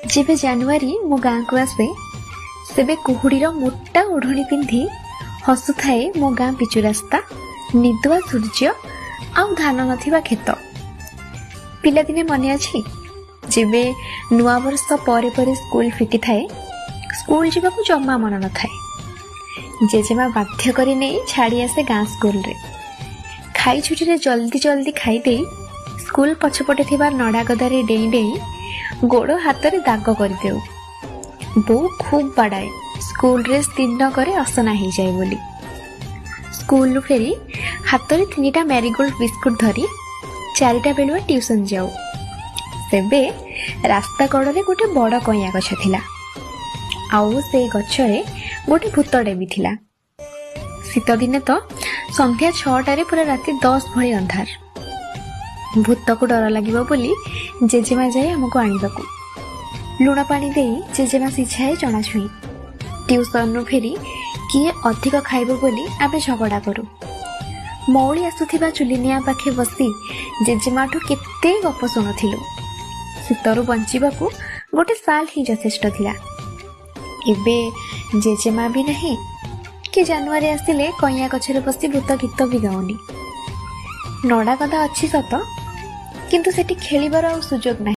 जेबे जानुआरी मो गाँ को आसे सेबे कुहुड़ीर मोटा ओढ़णी पिंधि हसुथाए मो गाँ पिचु रास्ता, निदुआ सूर्य आउ धान नथिबा खेत। पिलादिने मने अछि जेबे नुआ वर्ष परे परे स्कूल फिटी थाए, स्कूल जीवाकू जमा मन न थाए। जेजेमा बाध्य करी नहीं छाड़ी आसे गाँ स्कूल रे। खाई छुटी रे जल्दी जल्दी खाई दे स्कूल पछपटे थिबा नड़ा गदारे डेई डेई गोड़ हाथ रे दाग कर देउ। बो खूब बाड़ाए स्कूल ड्रेस दिन करे असना ही जाए बोली। स्कूल फेरी हाथ रे 3टा मैरीगोल्ड बिस्कुट धरी 4टा बेलुआ ट्यूशन जाऊ। सेबे रास्ता कड़े गोटे बड़ कइया गछ थिला, आउ से गछरे गोटे भूतटे भी थिला। शीत दिने तो संध्या 6टारे पूरा राति 10 भली अंधार। भूत को डर लगिबो बोली जेजेमा जाए हमको आनिबाकू। लुण पानी देई जेजेमा सिछाए चना छुई। ट्यूशन नु फेरी किए अधिक खाइबो बोली आबे झगड़ा करू। मौली आसुथिबा चुलिनिया पाखे बसी जेजेमाठू केते गप शुणुथिलु। शीतरू बंचिबाकू गोटे साल ही यथेष्ट थिला। एबे जेजेमा भी नहीं कि जानुआरी आसिले कइया गछरे बसी भूत गीत भी गाउनी। नड़ा गदा अच्छी सत, किंतु सेठी खेलिबार सुजोग नहीं।